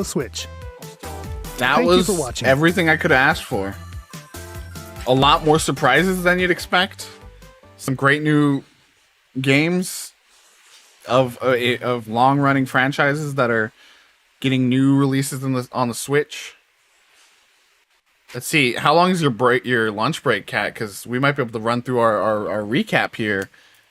Switch. That Thank you was for watching. everything I could ask for. A lot more surprises than you'd expect. Some great new games of long-running franchises that are getting new releases on the Switch. Let's see, how long is your lunch break, Kat? Because we might be able to run through our recap here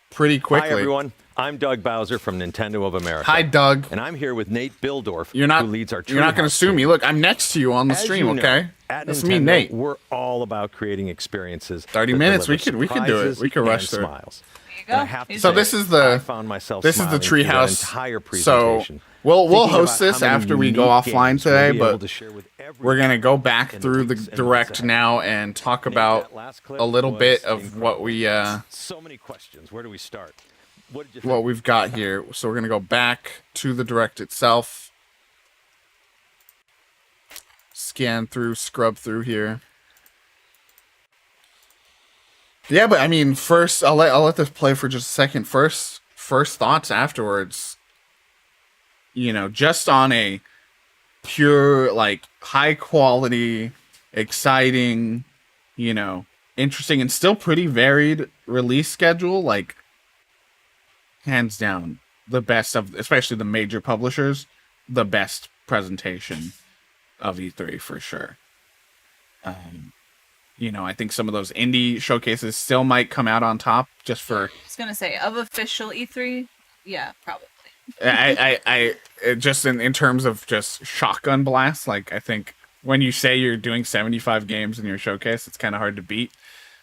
pretty quickly. Hi, everyone. I'm Doug Bowser from Nintendo of America. Hi, Doug. And I'm here with Nate Bildorf, You're not, who leads our You're not going to sue me. Look, I'm next to you on the As stream, you know, okay? At That's Nintendo, me, Nate. We're all about creating experiences. 30 that minutes. deliver We could do it. We could rush and through it. smiles. There And I you have go. to So say, this is I found myself the smiling through that treehouse. entire So presentation, we'll thinking host about this how many after we go unique offline games we'll today, be able but to share with everyone we're gonna go back in through the weeks and direct months ahead. now and talk Nate, about that last clip a little was bit of incredible. what we So many questions. Where do we start? What did you think? what we've got here. So we're gonna go back to the direct itself. Scan through, scrub through here. Yeah, but I mean, first I'll let this play for just a second. First thoughts afterwards. You know, just on a pure, like, high quality, exciting, you know, interesting and still pretty varied release schedule, like, hands down the best of, especially the major publishers, the best presentation of E3 for sure. You know, I think some of those indie showcases still might come out on top just for I was gonna say of official E3, yeah, probably. I just in terms of just shotgun blast, like, I think when you say you're doing 75 games in your showcase, it's kind of hard to beat.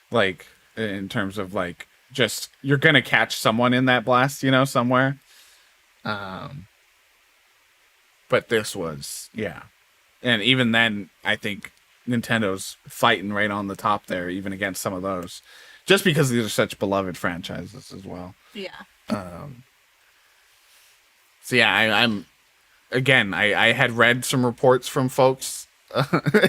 Like, in terms of, like, just you're gonna catch someone in that blast, you know, somewhere. But this was, yeah, and even then, I think Nintendo's fighting right on the top there, even against some of those, just because these are such beloved franchises as well. Yeah. So yeah, I'm again. I had read some reports from folks.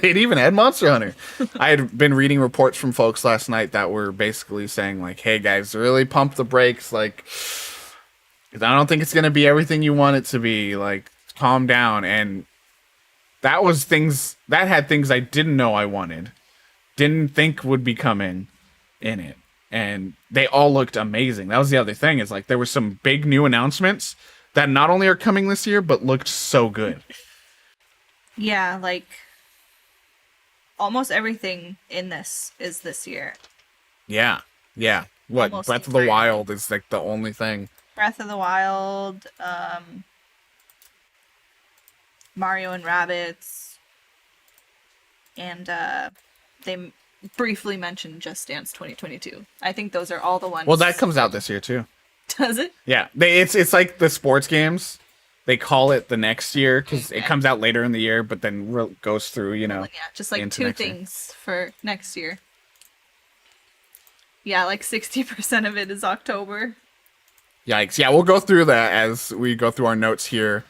It even had Monster Hunter. I had been reading reports from folks last night that were basically saying, like, "Hey guys, really pump the brakes. Like, I don't think it's gonna be everything you want it to be. Like, calm down." And that was things that had things I didn't know I wanted, didn't think would be coming in it, and they all looked amazing. That was the other thing, is like there were some big new announcements that not only are coming this year, but looked so good. Yeah, like almost everything in this is this year. Yeah. What, Almost Breath of the entirely. Wild is like the only thing. Breath of the Wild, Mario and Rabbids, and they briefly mentioned Just Dance 2022. I think those are all the ones. Well, that comes out this year too. Does it? Yeah, it's like the sports games. They call it the next year because it comes out later in the year, but then goes through, you know. Well, yeah, just like into two next year. things for next year. Yeah, like 60% of it is October. Yikes. Yeah, we'll go through that as we go through our notes here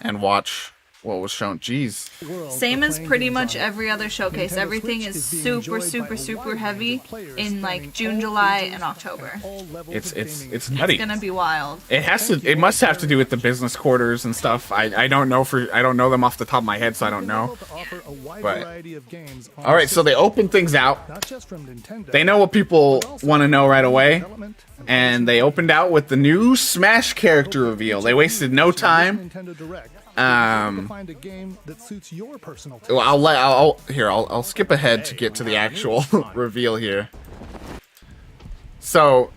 and watch what was shown. Jeez. Same as pretty much every other showcase. Everything is super heavy in like June, July, and October. It's It's nutty. gonna be wild. It must have to do with the business quarters and stuff. I don't know them off the top of my head, so I don't know. But all right, so they open things out. They know what people want to know right away, and they opened out with the new Smash character reveal. They wasted no time. Well, I'll skip ahead to get to the actual reveal here. So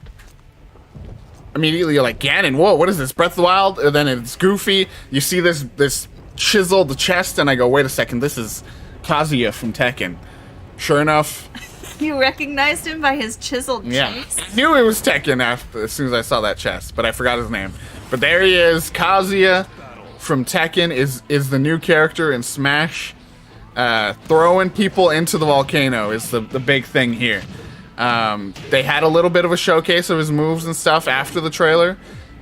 immediately you're like, Ganon, whoa, what is this, Breath of the Wild? And then it's Goofy. You see this chiseled chest, and I go, wait a second, this is Kazuya from Tekken. Sure enough, You recognized him by his chiseled yeah, chest? I knew it was Tekken as soon as I saw that chest, but I forgot his name. But there he is, Kazuya from Tekken is the new character in Smash. Throwing people into the volcano is the big thing here. They had a little bit of a showcase of his moves and stuff after the trailer.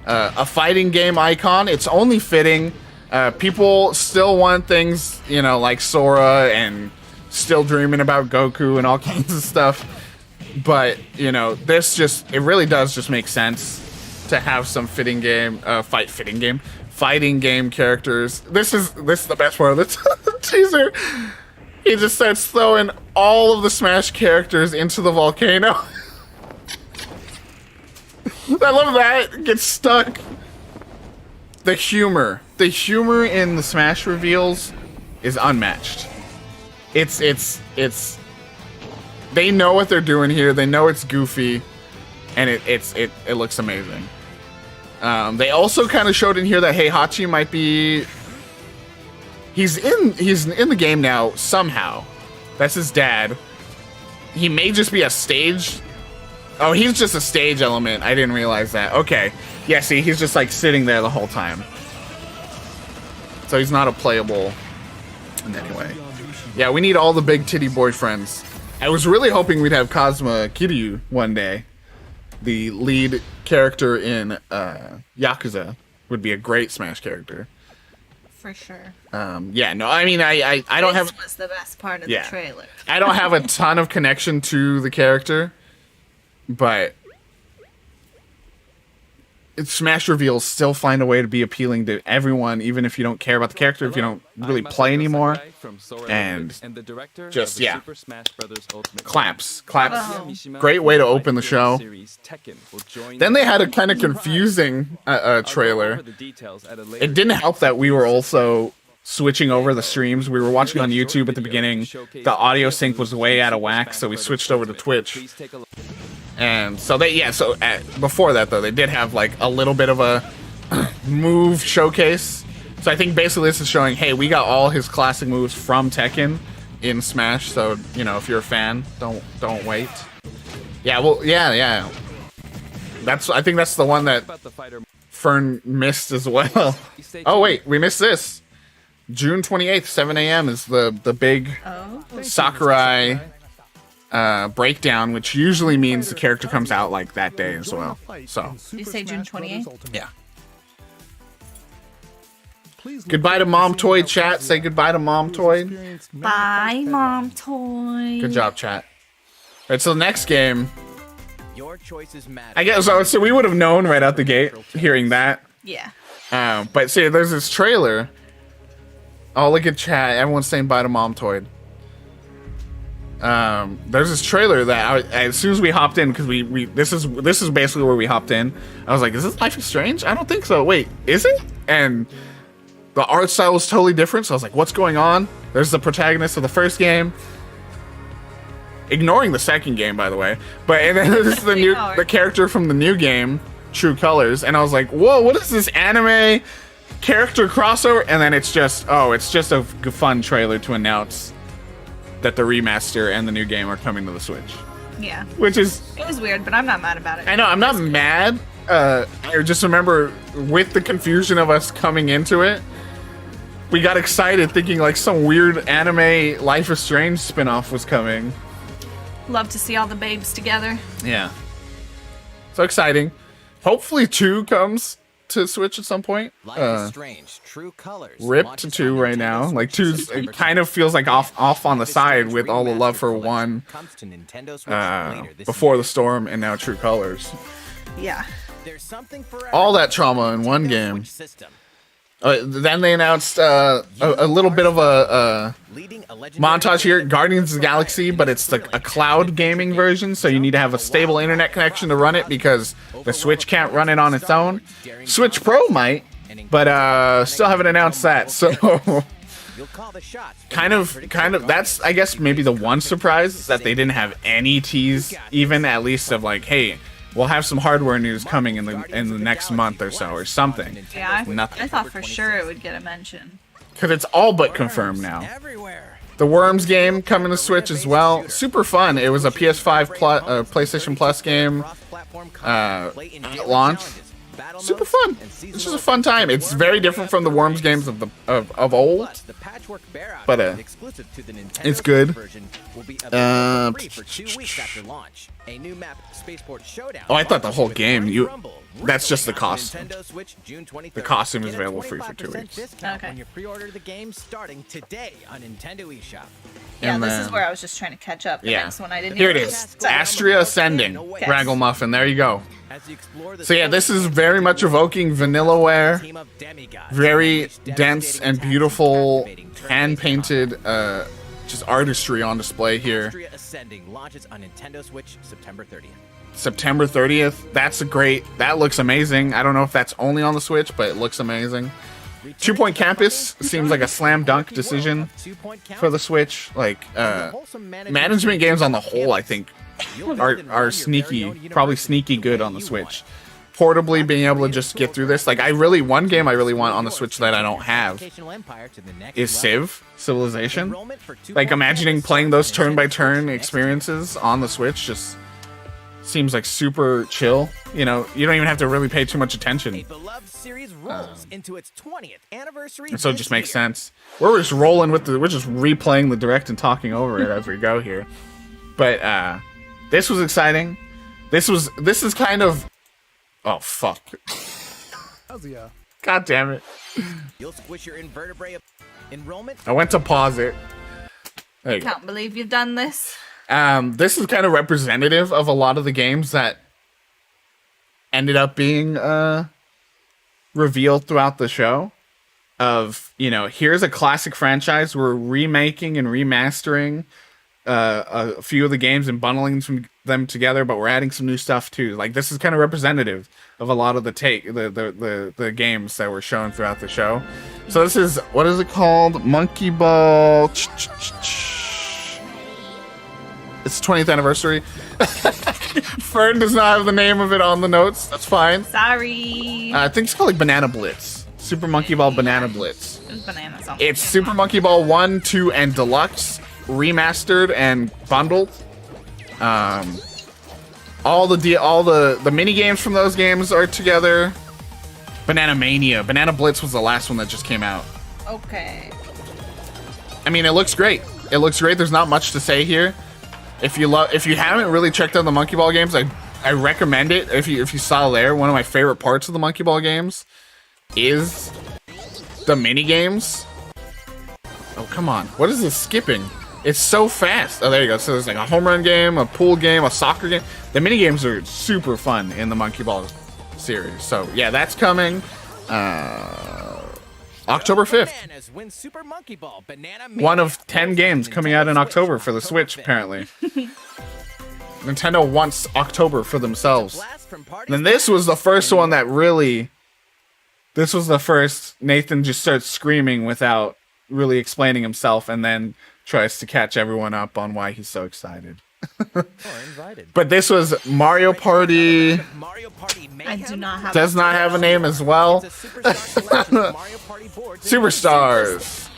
A fighting game icon. It's only fitting. People still want things, you know, like Sora, and still dreaming about Goku and all kinds of stuff. But, you know, this it really does just make sense to have some fitting game, fighting game characters. This is the best part of the teaser. He just starts throwing all of the Smash characters into the volcano. I love that. Gets stuck. The humor in the Smash reveals is unmatched. It's they know what they're doing here. They know it's goofy, and it looks amazing. They also kind of showed in here that Heihachi might be. He's in the game now somehow. That's his dad. He may just be a stage. Oh, he's just a stage element. I didn't realize that. Okay. Yeah, see, he's just like sitting there the whole time. So he's not a playable in any way. Yeah, we need all the big titty boyfriends. I was really hoping we'd have Kazuma Kiryu one day. The lead character in Yakuza would be a great Smash character. For sure. Yeah, no, I mean, I don't have... This was the best part of the trailer. I don't have a ton of connection to the character, but Smash reveals still find a way to be appealing to everyone, even if you don't care about the character, if you don't really play anymore. And just, yeah. Claps. Oh. Great way to open the show. Then they had a kind of confusing trailer. It didn't help that we were also switching over the streams. We were watching on YouTube at the beginning. The audio sync was way out of whack, so we switched over to Twitch. And so before that though, they did have like a little bit of a move showcase. So I think basically this is showing, hey, we got all his classic moves from Tekken in Smash. So, you know, if you're a fan, don't wait. Yeah, well, yeah. I think that's the one that Fern missed as well. Oh wait, we missed this. June 28th, 7 a.m. is the big Sakurai breakdown, which usually means the character comes out like that day as well. So you say June 28th? Yeah. Goodbye to Mom Toy, chat. Say goodbye to Mom Toy. Bye, Mom Toy. Good job, chat. All right, so the next game. Your choices matter. I guess so. We would have known right out the gate hearing that. Yeah. But see, there's this trailer. Oh, look at chat. Everyone's saying bye to Mom Toy. There's this trailer that as soon as we hopped in, because this is basically where we hopped in. I was like, is this Life is Strange? I don't think so. Wait, is it? And the art style was totally different. So I was like, what's going on? There's the protagonist of the first game, ignoring the second game, by the way. But and then this is the character from the new game, True Colors, and I was like, whoa, what is this anime character crossover? And then it's just a fun trailer to announce that the remaster and the new game are coming to the Switch. Yeah. Which is... It was weird, but I'm not mad about it. I know, I'm not mad. I just remember with the confusion of us coming into it, we got excited thinking like some weird anime Life is Strange spinoff was coming. Love to see all the babes together. Yeah. So exciting. Hopefully 2 comes to Switch at some point. Life is Strange, True Colors. Rip to 2 right now. Like 2's it kind of feels like off on the side with all the love for 1 before the Storm and now True Colors. Yeah. There's something for All that trauma in one game. Then they announced a little bit of a montage here, Guardians of the Galaxy, but it's like a cloud gaming version, so you need to have a stable internet connection to run it because the Switch can't run it on its own. Switch Pro might, but still haven't announced that. So kind of that's, I guess, maybe the one surprise is that they didn't have any tease, even at least of like, hey, we'll have some hardware news coming in the next month or so or something. Yeah, Nothing. I thought for sure it would get a mention. Because it's all but confirmed now. The Worms game coming to Switch as well. Super fun. It was a PS5 PlayStation Plus game at launch. Super fun. It's just a fun time. It's very different from the Worms games of old, but it's good. Oh, I thought the whole game. That's just the costume. The costume is available free for 2 weeks. Okay. When you pre-order the game starting today on Nintendo eShop. Yeah, And this then- is where I was just trying to catch up. The next one I didn't Here it even is. catch up. Astria Ascending. Raggle Muffin. There you go. So yeah, this is very much evoking Vanillaware. Team of demigods Very unleash dense devastating and attacks beautiful, captivating turn-based hand-painted, combat. just artistry on display here. Astria Ascending launches on Nintendo Switch September 30th. September 30th. That looks amazing. I don't know if that's only on the Switch, but it looks amazing. 2 Point Campus seems like a slam dunk decision for the Switch. Like, management games on the whole, I think, are sneaky, probably sneaky good on the Switch. Portably being able to just get through this. Like, one game I really want on the Switch that I don't have is Civilization. Like, imagining playing those turn-by-turn experiences on the Switch just seems like super chill. You know, you don't even have to really pay too much attention. A beloved series rolls into its 20th anniversary. And so it just makes sense. We're just rolling with we're just replaying the direct and talking over it as we go here. But this was exciting. This is kind of, oh fuck. God damn it. You'll squish your invertebrate enrollment. I went to pause it. There you go. Can't believe you've done this. This is kind of representative of a lot of the games that ended up being revealed throughout the show. Of, you know, here's a classic franchise. We're remaking and remastering a few of the games and bundling them together, but we're adding some new stuff too. Like, this is kind of representative of a lot of the games that were shown throughout the show. So this is, what is it called? Monkey Ball. It's 20th anniversary. Fern does not have the name of it on the notes. That's fine. Sorry. I think it's called like Banana Blitz. Super Monkey Ball Banana Blitz. There's bananas on It's Super Monkey Ball 1, 2, and Deluxe remastered and bundled. All the mini games from those games are together. Banana Mania. Banana Blitz was the last one that just came out. Okay. I mean, it looks great. It looks great. There's not much to say here. If you haven't really checked out the Monkey Ball games, I recommend it. If you saw there, one of my favorite parts of the Monkey Ball games is the mini games. Oh, come on. What is this skipping? It's so fast. Oh, there you go. So there's like a home run game, a pool game, a soccer game. The mini games are super fun in the Monkey Ball series. So yeah, that's coming October 5th. Bananas win Super Monkey Ball. Banana One of 10 games coming out in October for the Switch, apparently. Nintendo wants October for themselves. And then this was the first one that really... This was the first Nathan just starts screaming without really explaining himself, and then tries to catch everyone up on why he's so excited. But this was Mario Party. I do not have. Does not have a name as well. Superstars.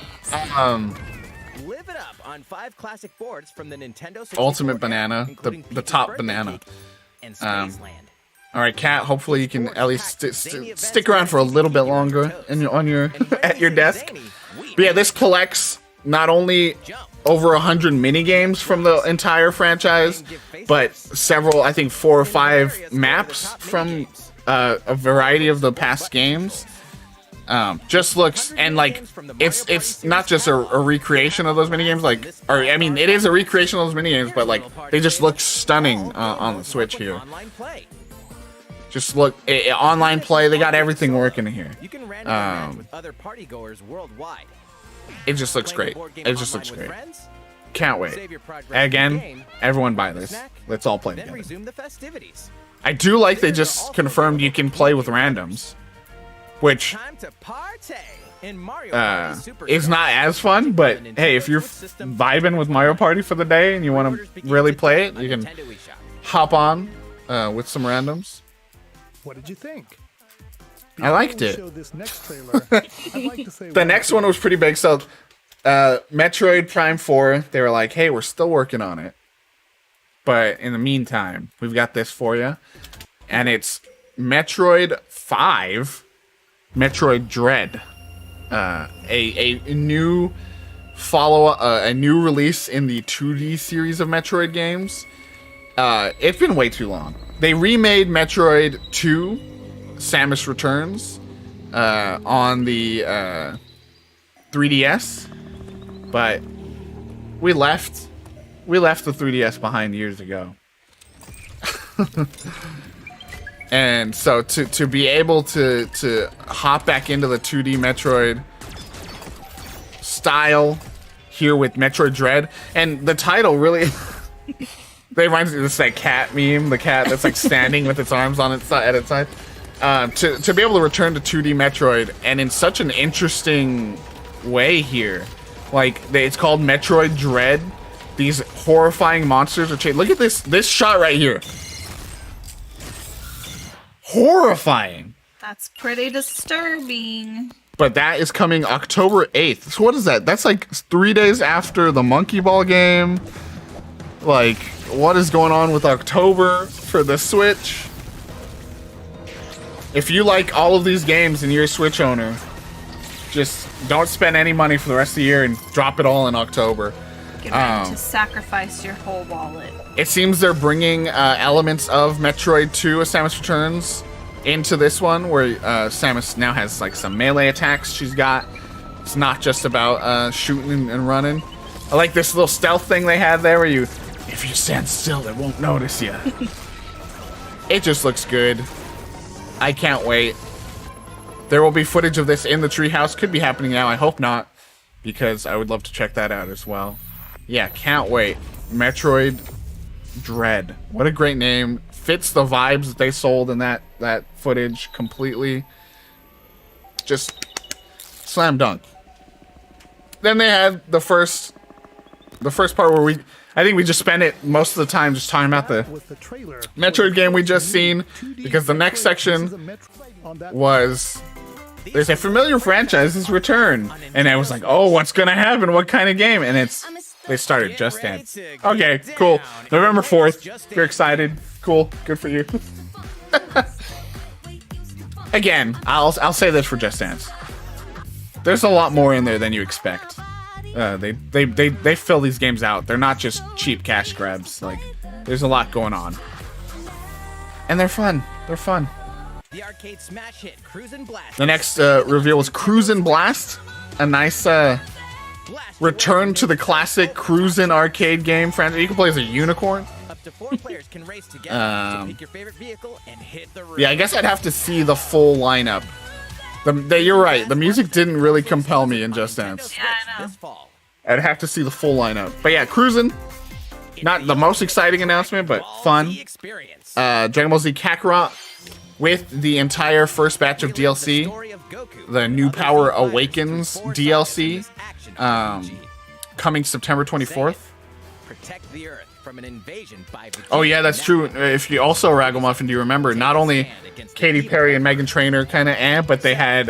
Live it up on 5 classic boards from the Nintendo 64 Ultimate Banana, the top Birthday banana. Cake and Spaceland. All right, Kat. Hopefully you can at least stick around for a little bit longer at your desk. But yeah, this collects not only over 100 mini games from the entire franchise, but several, I think 4 or 5 maps from a variety of the past games. Just looks, and like it's not just a recreation of those mini games, like, or I mean it is a recreation of those mini games, but like they just look stunning on the Switch here. Just look, online play, they got everything working here. You can randomly with other partygoers worldwide. It just looks great. It just looks great. Can't wait. Again, everyone buy this. Let's all play together. Resume the festivities. I do like they just confirmed you can play with randoms, which Time to party in Mario Party Superstars. is not as fun, but hey, if you're vibing with Mario Party for the day and you want to really play it, you can hop on with some randoms. What did you think? I liked it. Show this next trailer. I'd like to say The next one was pretty big. So, Metroid Prime 4, they were like, hey, we're still working on it. But in the meantime, we've got this for you. And it's Metroid 5, Metroid Dread. A new follow-up, a new release in the 2D series of Metroid games. It's been way too long. They remade Metroid 2, Samus Returns, on the 3DS, but we left the 3DS behind years ago. And so to be able to hop back into the 2D Metroid style here with Metroid Dread, and the title really they reminds me of this like cat meme, the cat that's like standing with its arms on its side at its side. To be able to return to 2D Metroid, and in such an interesting way here, like it's called Metroid Dread. These horrifying monsters are chasing. Look at this shot right here. Horrifying. That's pretty disturbing. But that is coming October 8th. So what is that? That's like 3 days after the Monkey Ball game. Like, what is going on with October for the Switch? If you like all of these games and you're a Switch owner, just don't spend any money for the rest of the year and drop it all in October. Get ready to sacrifice your whole wallet. It seems they're bringing elements of Metroid 2, A Samus Returns, into this one, where Samus now has like some melee attacks she's got. It's not just about shooting and running. I like this little stealth thing they had there, where if you stand still, they won't notice you. It just looks good. I can't wait. There will be footage of this in the treehouse. Could be happening now. I hope not, because I would love to check that out as well. Yeah, can't wait. Metroid Dread. What a great name. Fits the vibes that they sold in that footage completely. Just slam dunk. Then they had the first part where I think we just spent it most of the time just talking about the With the trailer Metroid game we just seen, because the next section was there's a familiar franchise's return, and I was like, oh, what's gonna happen? What kind of game? And they started Just Dance. Okay, cool. November 4th. You're excited. Cool. Good for you. Again, I'll say this for Just Dance. There's a lot more in there than you expect. They fill these games out. They're not just cheap cash grabs. Like, there's a lot going on. And they're fun. They're fun. The arcade smash hit Cruisin' Blast. The next reveal was Cruisin' Blast. A nice return to the classic Cruisin' arcade game franchise. You can play as a unicorn. Up to 4 players can race together to pick your favorite vehicle and hit the road. Yeah, I guess I'd have to see the full lineup. You're right. The music didn't really compel me in Just Dance. Yeah, I know. This fall. I'd have to see the full lineup. But yeah, Cruisin'. Not the most exciting announcement, but fun. Experience. Dragon Ball Z Kakarot with the entire first batch of DLC. The New Power Awakens DLC. Coming September 24th. Protect the Earth from an invasion by Oh yeah, that's true. If you also Ragamuffin, do you remember? Not only Katy Perry and Meghan Trainor kind of but they had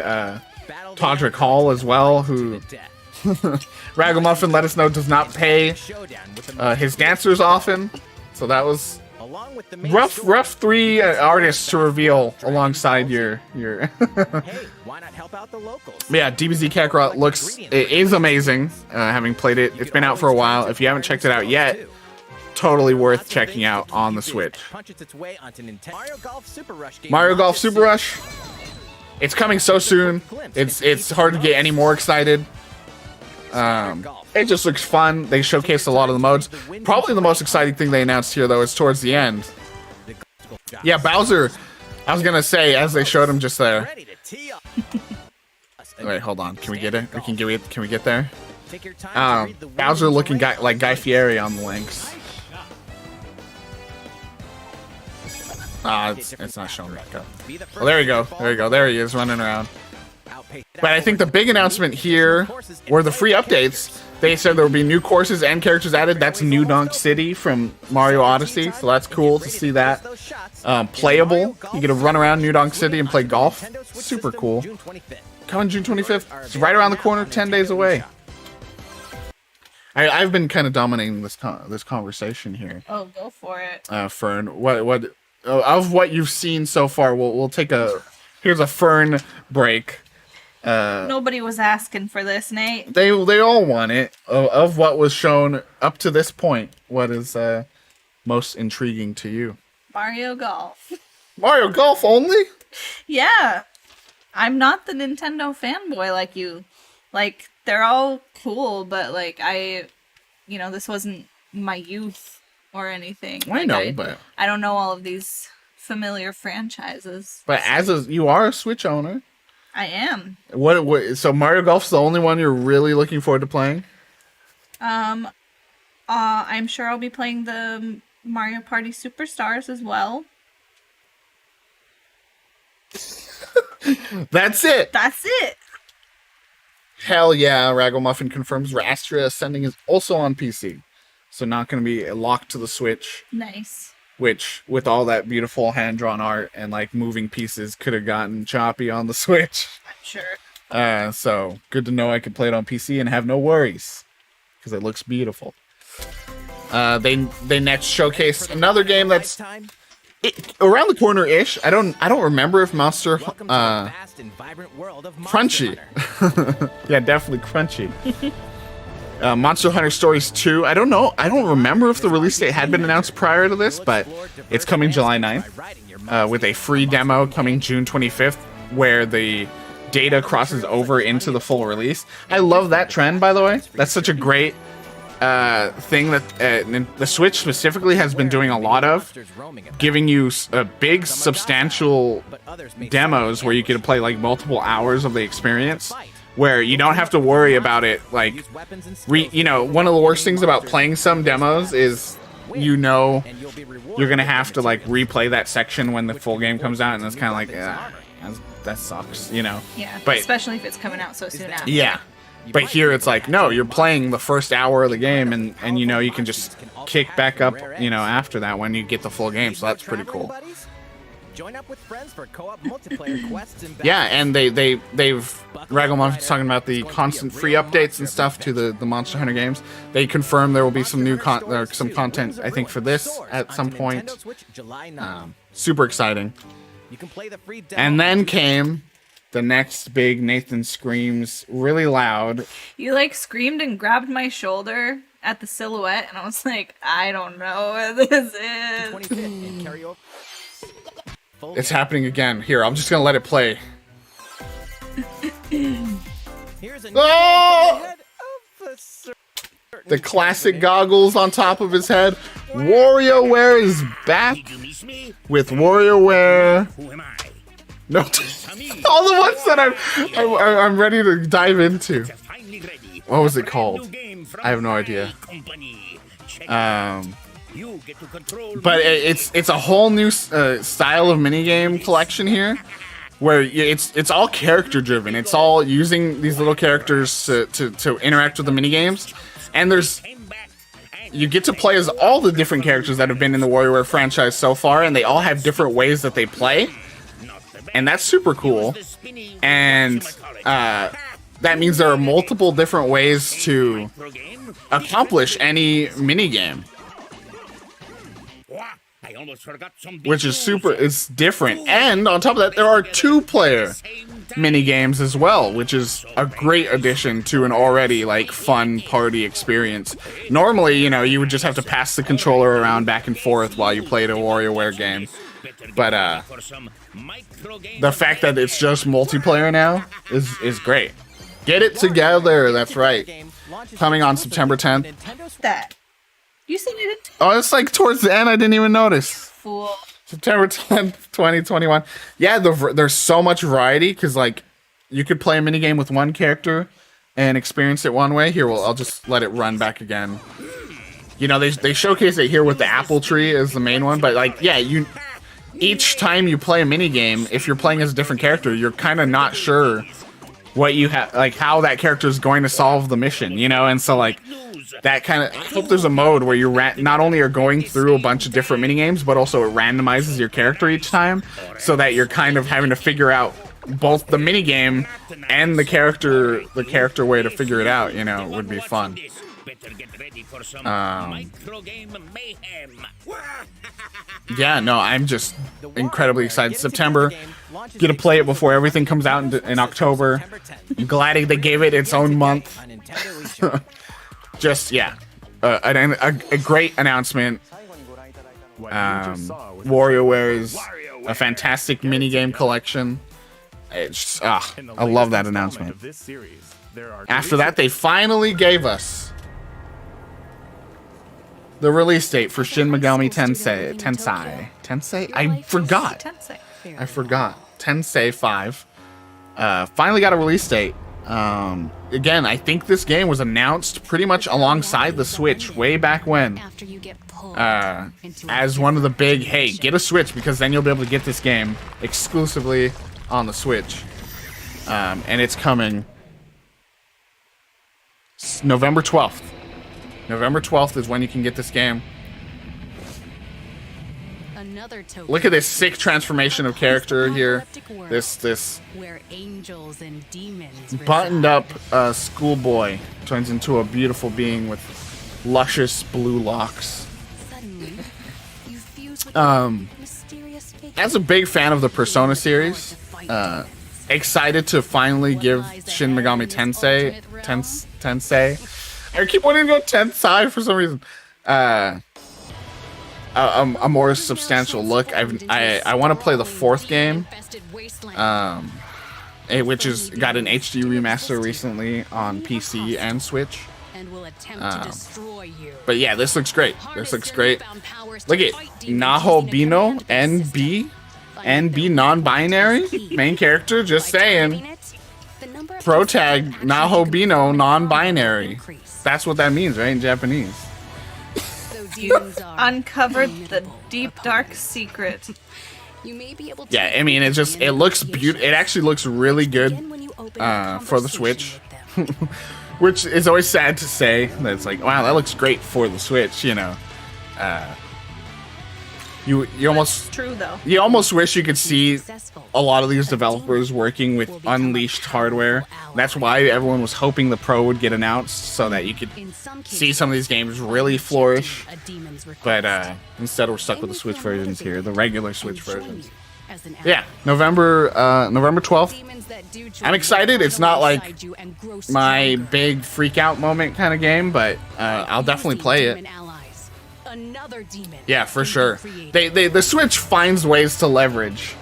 Todrick Hall as well, who Ragamuffin let us know does not pay his dancers often. So that was rough 3 artists to reveal alongside your Hey, why not help out the locals? Yeah, DBZ Kakarot is amazing. Having played it, it's been out for a while. If you haven't checked it out yet, totally worth checking out on the Switch. Mario Golf Super Rush. It's coming so soon. It's hard to get any more excited. It just looks fun. They showcased a lot of the modes. Probably the most exciting thing they announced here, though, is towards the end. Yeah, Bowser. I was gonna say, as they showed him just there. Wait, hold on. Can we get it? Can we get there? Bowser looking like Guy Fieri on the links. It's not showing back up. Well, there we go. There you go. There he is running around. But I think the big announcement here were the free updates. They said there will be new courses and characters added. That's New Donk City from Mario Odyssey, so that's cool to see that. Playable. You get to run around New Donk City and play golf. Super cool. Coming June 25th. It's right around the corner, 10 days away. I've been kind of dominating this conversation here. Oh, go for it. Fern, what of what you've seen so far? We'll take here's a Fern break. Nobody was asking for this, Nate. They all want it. Of what was shown up to this point, what is most intriguing to you? Mario Golf. Mario Golf only? Yeah. I'm not the Nintendo fanboy like you. Like, they're all cool, but like this wasn't my youth or anything. I like, know, but I don't know all of these familiar franchises. But you are a Switch owner. I am. So Mario Golf's the only one you're really looking forward to playing? I'm sure I'll be playing the Mario Party Superstars as well. That's it. That's it. Hell yeah, Ragamuffin confirms Astria Ascending is also on PC. So not going to be locked to the Switch. Nice. Which, with all that beautiful hand-drawn art and like moving pieces, could have gotten choppy on the Switch. I'm sure. So good to know I could play it on PC and have no worries. Because it looks beautiful. They next showcase another game that's around the corner-ish. I don't remember if Monster Crunchy. Yeah, definitely Crunchy. Monster Hunter Stories 2. I don't know. I don't remember if the release date had been announced prior to this, but it's coming July 9th with a free demo coming June 25th where the data crosses over into the full release. I love that trend, by the way. That's such a great thing that the Switch specifically has been doing a lot of, giving you big, substantial demos where you can play like multiple hours of the experience, where you don't have to worry about it. Like, one of the worst things about playing some demos is, you're gonna have to like replay that section when the full game comes out, and it's kind of like, that sucks, Yeah. But especially if it's coming out so soon after. Yeah. But here it's like, no, you're playing the first hour of the game, and you can just kick back up, after that when you get the full game. So that's pretty cool. Join up with friends for co-op multiplayer quests and yeah, and they've Ragamuff's talking about the constant free updates and stuff to the Monster Hunter games. They confirmed there will be some new some content, I think, for this at some point. Super exciting. You can play the free and then came the next big Nathan Screams really loud. You like screamed and grabbed my shoulder at the silhouette, and I was like, I don't know what this is. It's happening again. Here, I'm just gonna let it play. Oh! The classic goggles on top of his head. WarioWare is back with WarioWare. No, all the ones that I'm ready to dive into. What was it called? I have no idea. But it's a whole new style of minigame collection here, where it's all character driven. It's all using these little characters to interact with the minigames, and you get to play as all the different characters that have been in the WarioWare franchise so far, and they all have different ways that they play. And that's super cool. And that means there are multiple different ways to accomplish any minigame. Which is it's different. And on top of that, there are 2-player minigames as well, which is a great addition to an already like fun party experience. Normally, you would just have to pass the controller around back and forth while you played a WarioWare game. But the fact that it's just multiplayer now is great. Get it together, that's right. Coming on September 10th. That. You said it. Oh, it's like towards the end, I didn't even notice. Fool. September 10th, 2021. Yeah, there's so much variety, because like you could play a minigame with one character and experience it one way. Here, I'll just let it run back again. They showcase it here with the apple tree as the main one, but like, yeah, each time you play a minigame, if you're playing as a different character, you're kind of not sure what you have, like how that character is going to solve the mission, and so like that kind of, I hope there's a mode where you not only are going through a bunch of different minigames, but also it randomizes your character each time, so that you're kind of having to figure out both the minigame and the character way to figure it out, would be fun. Yeah, no, I'm just incredibly excited. September, get to play it before everything comes out in October. I'm glad they gave it its own month. Just, yeah, a great announcement. WarioWare is a fantastic minigame collection. It's I love that announcement. After that, they finally gave us the release date for Shin Megami Tensei. I forgot. Tensei 5. Finally got a release date. Again, I think this game was announced pretty much alongside the Switch way back when. As one of the big, hey, get a Switch because then you'll be able to get this game exclusively on the Switch. And it's coming November 12th. November 12th is when you can get this game. Look at this sick transformation of character here. This where angels and demons buttoned up schoolboy turns into a beautiful being with luscious blue locks. As a big fan of the Persona series, excited to finally give Shin Megami Tensei. I keep wanting to go Tensei for some reason. A more substantial look. I want to play the fourth game, which has got an HD remaster recently on PC and Switch. But yeah, this looks great. Look at Naho Bino, NB non-binary main character. Just saying. Pro tag Naho Bino non-binary. That's what that means, right, in Japanese. You uncovered the deep dark secret. Yeah, I mean, it looks beautiful. It actually looks really good for the Switch, which is always sad to say. That it's like, wow, that looks great for the Switch. You know, you almost True though. You almost wish you could see a lot of these developers working with unleashed hardware. That's why everyone was hoping the Pro would get announced so that you could see some of these games really flourish. But instead we're stuck with the Switch versions here, the regular Switch versions. Yeah, November 12th. I'm excited. It's not like my big freak out moment kind of game, but I'll definitely play it. Yeah, for sure. The Switch finds ways to leverage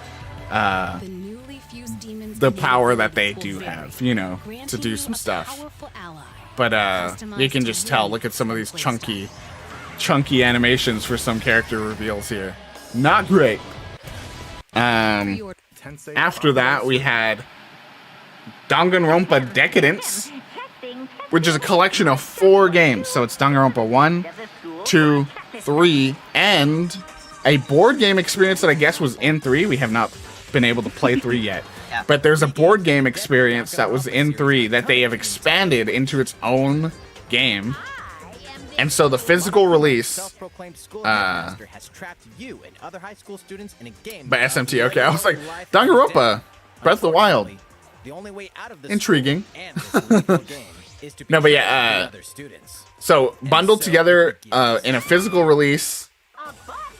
the power that they do have, you know, to do some stuff. But you can just tell. Look at some of these chunky animations for some character reveals here. Not great. After that, we had Danganronpa Decadence, which is a collection of 4 games. So it's Danganronpa 1, 2, 3, and a board game experience that I guess was in 3. We have not been able to play 3 yet. Yeah. But there's a board game experience that was in 3 that they have expanded into its own game. And so the physical release by SMT. Okay, I was like, Danganronpa, Breath of the Wild. Intriguing. No, but yeah, so bundled together in a physical release.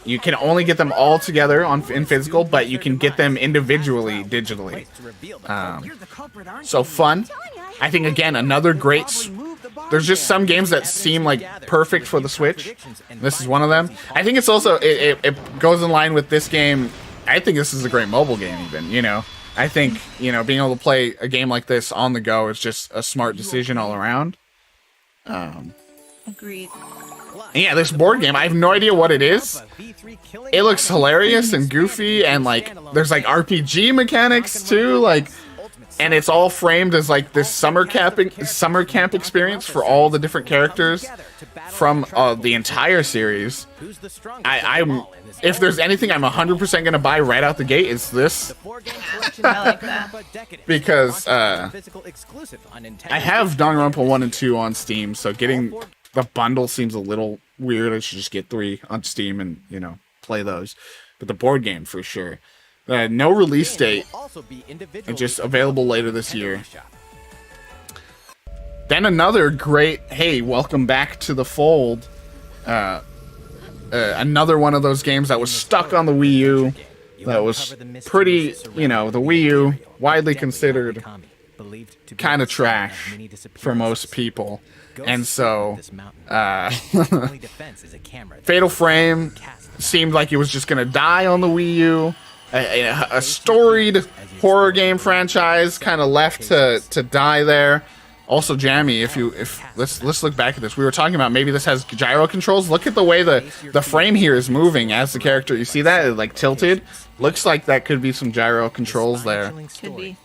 You can only get them all together in physical, but you can get them individually digitally. So fun. I think, again, another great... There's just some games that seem like perfect for the Switch. This is one of them. I think it's also... It goes in line with this game. I think this is a great mobile game even, you know. I think, you know, being able to play a game like this on the go is just a smart decision all around. Agreed. Yeah, this board game, I have no idea what it is. It looks hilarious and goofy, and like there's like RPG mechanics too, like, and it's all framed as like this summer camp experience for all the different characters from the entire series. I'm if there's anything I'm 100% gonna buy right out the gate, it's this. I like that. Because I have Danganronpa 1 and 2 on Steam, so getting the bundle seems a little weird. I should just get 3 on Steam and, you know, play those. But the board game, for sure. No release date. It's just available later this year. Then another great, hey, welcome back to the fold. Another one of those games that was stuck on the Wii U. That was pretty, you know, the Wii U, widely considered kind of trash for most people. And so, Fatal Frame seemed like it was just going to die on the Wii U. A storied horror game franchise kind of left to die there. Also, Jammy, if let's look back at this. We were talking about maybe this has gyro controls. Look at the way the frame here is moving as the character. You see that? It, like, tilted. Looks like that could be some gyro controls there. Could be.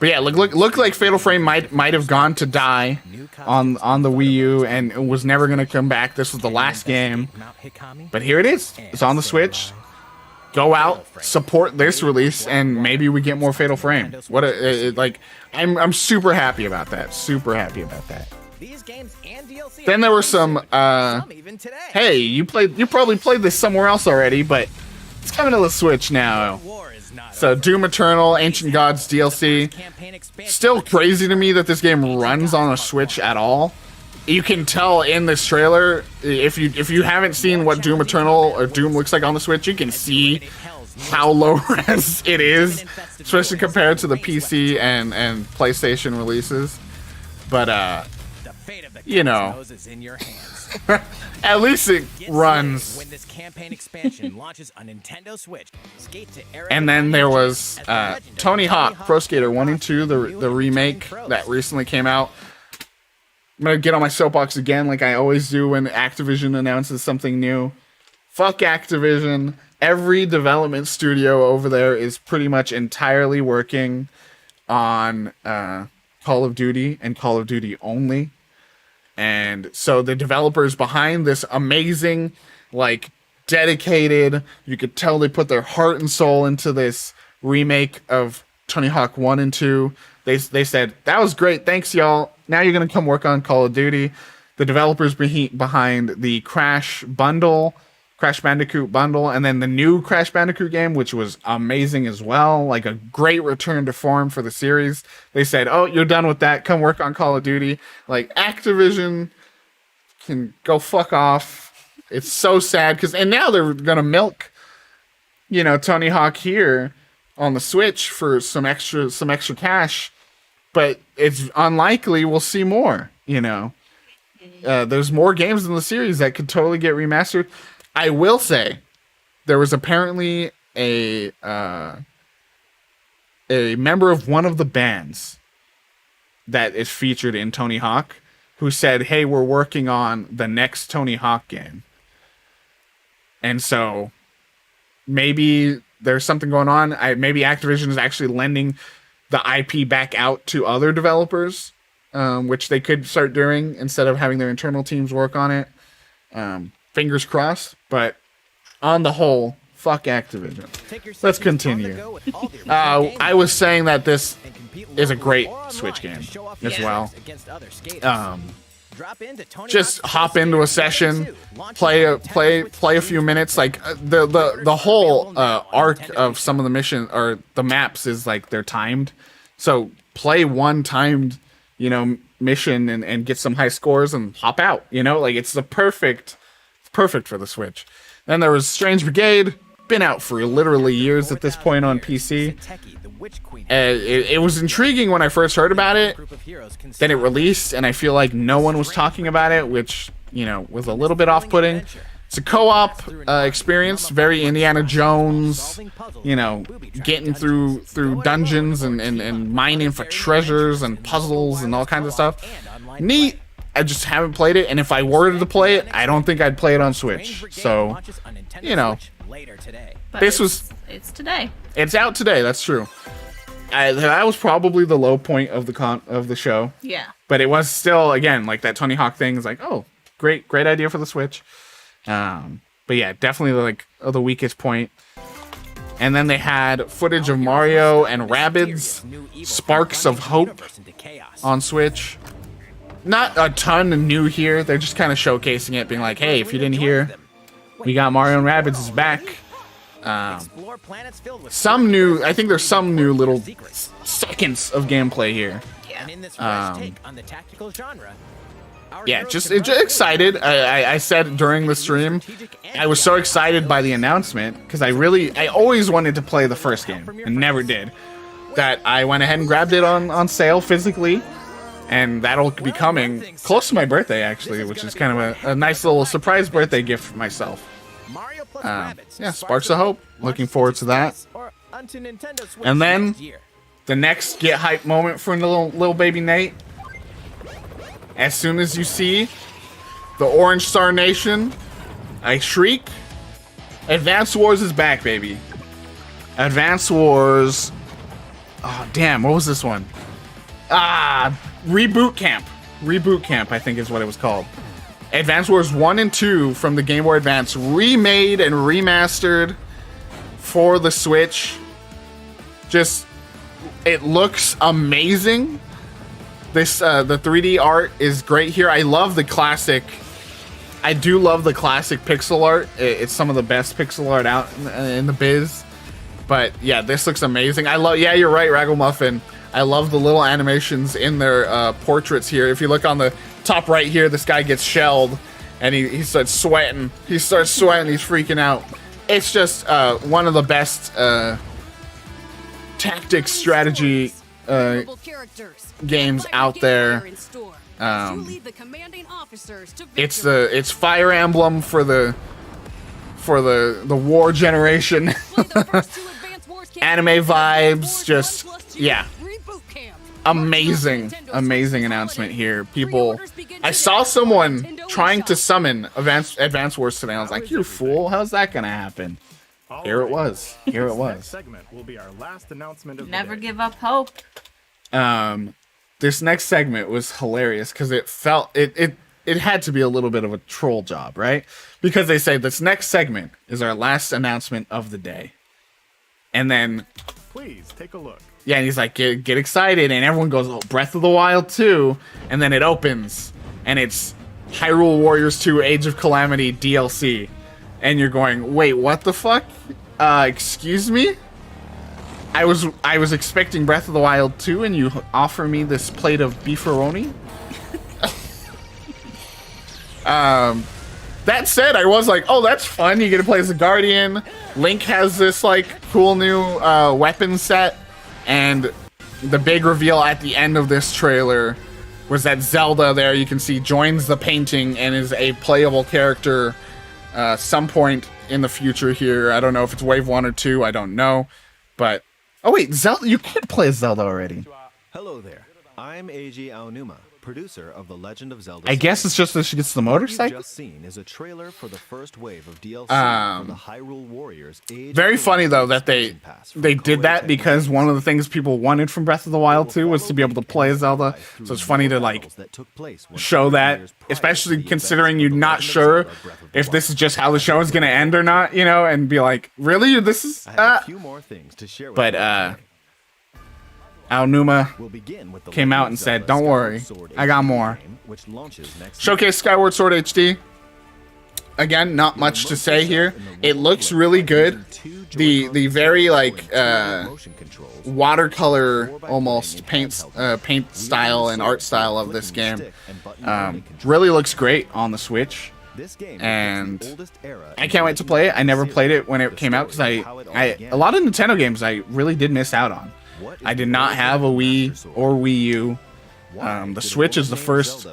But yeah, look like Fatal Frame might have gone to die on the Wii U and it was never gonna come back. This was the last game, but here it is. It's on the Switch. Go out, support this release, and maybe we get more Fatal Frame. What like, I'm super happy about that. Super happy about that. These games and DLC Then there were some even today. hey, you probably played this somewhere else already, but it's coming to the Switch now. War is not So Doom Eternal, Ancient Gods DLC. campaign expansion. Still crazy to me that this game runs on a Switch at all. You can tell in this trailer, if you haven't seen what Doom Eternal or Doom looks like on the Switch, you can see how low res it is, especially compared to the PC and PlayStation releases. But The fate of the you know. Cosmos is in your hands. at least it Get runs. when this campaign expansion launches on Nintendo Switch. Skate to Area And then there was as the legend of Tony Hawk Pro Skater 1 and 2, the remake that recently came out. I'm gonna get on my soapbox again like I always do when Activision announces something new. Fuck Activision. Every development studio over there is pretty much entirely working on Call of Duty and Call of Duty only. And so the developers behind this amazing, like, dedicated, you could tell they put their heart and soul into this remake of Tony Hawk 1 and 2. They said, that was great, thanks y'all. Now you're going to come work on Call of Duty. The developers behind the Crash Bandicoot bundle, and then the new Crash Bandicoot game, which was amazing as well, like a great return to form for the series. They said, oh, you're done with that, come work on Call of Duty. Like, Activision can go fuck off. It's so sad, and now they're gonna milk, Tony Hawk here on the Switch for some extra cash, but it's unlikely we'll see more. There's more games in the series that could totally get remastered. I will say, there was apparently a member of one of the bands that is featured in Tony Hawk who said, hey, we're working on the next Tony Hawk game. And so maybe there's something going on. Maybe Activision is actually lending the IP back out to other developers, which they could start doing instead of having their internal teams work on it. Fingers crossed, but on the whole, fuck Activision. Let's continue. I was saying that this is a great Switch game as well. Just hop into a session, play a few minutes. Like the whole arc of some of the mission or the maps is like they're timed, so play one timed mission and get some high scores and hop out. Like it's perfect for the Switch. Then there was Strange Brigade, been out for literally years at this point on PC. It was intriguing when I first heard about it. Then it released, and I feel like no one was talking about it, which was a little bit off-putting. It's a co-op experience, very Indiana Jones, getting through dungeons and mining for treasures and puzzles and all kinds of stuff. Neat. I just haven't played it, and if I were to play it, I don't think I'd play it on Switch. So, But this was... It's today. It's out today, that's true. That was probably the low point of the show. Yeah. But it was still, again, like that Tony Hawk thing is like, oh, great idea for the Switch. But yeah, definitely like the weakest point. And then they had footage of Mario and Rabbids Sparks of Hope on Switch. Not a ton new here. They're just kind of showcasing it, being like, hey, if you didn't hear, we got Mario and Rabbids is back. Some new, I think there's some new little seconds of gameplay here. Yeah, just excited. I said during the stream, I was so excited by the announcement because I always wanted to play the first game and never did. That I went ahead and grabbed it on sale physically, and that'll be coming close to my birthday actually, which is kind of a nice little surprise birthday gift for myself. Yeah, Sparks of Hope. Looking forward to that. And then the next get hype moment for little baby Nate. As soon as you see the Orange Star Nation, I shriek. Advance Wars is back, baby. Advance Wars. Oh, damn. What was this one? Reboot Camp. Reboot Camp, I think is what it was called. Advance Wars 1 and 2 from the Game Boy Advance, remade and remastered for the Switch. Just, it looks amazing. This the 3D art is great here. I love the classic. I do love the classic pixel art. It's some of the best pixel art out in the biz. But yeah, this looks amazing. I love. Yeah, you're right, Raggle I love the little animations in their portraits here. If you look on the top right here, this guy gets shelled, and he starts sweating. He starts sweating. He's freaking out. It's just one of the best tactics strategy games out there. It's Fire Emblem for the war generation. Anime vibes, just yeah. Amazing announcement here. People, I saw someone trying to summon Advance Wars today. I was like, "You fool! How's that gonna happen?" Here it was. Here it was. Segment will be our last announcement of Never give up hope. This next segment was hilarious because it felt it had to be a little bit of a troll job, right? Because they say this next segment is our last announcement of the day, and then Please take a look. yeah, and he's like, get excited, and everyone goes, "Oh, Breath of the Wild 2," and then it opens, and it's Hyrule Warriors 2: Age of Calamity DLC, and you're going, wait, what the fuck? Excuse me? I was expecting Breath of the Wild 2, and you offer me this plate of beefaroni? That said, I was like, oh, that's fun. You get to play as a Guardian. Link has this, like, cool new weapon set. And the big reveal at the end of this trailer was that Zelda there, you can see, joins the painting and is a playable character some point in the future here. I don't know if it's Wave 1 or 2. I don't know. But, oh wait, Zelda, you can play as Zelda already. Hello there. I'm Eiji Aonuma, producer of The Legend of Zelda. I guess it's just that she gets the motorcycle. What you've just seen is a trailer for the first wave of DLC for the Hyrule Warriors. Very funny though that they did that because one of the things people wanted from Breath of the Wild 2 was to be able to play as Zelda. So it's funny to like show that, especially considering you're not sure if this is just how the show is going to end or not, you know, and be like, really, this is. I have a few more things to share with but you. Aonuma came out and said, "Don't worry, I got more." Showcase Skyward Sword HD. Again, not much to say here. It looks really good. The very like watercolor almost paint style and art style of this game really looks great on the Switch. And I can't wait to play it. I never played it when it came out because a lot of Nintendo games I really did miss out on. I did not have a Wii or Wii U. The Switch is the first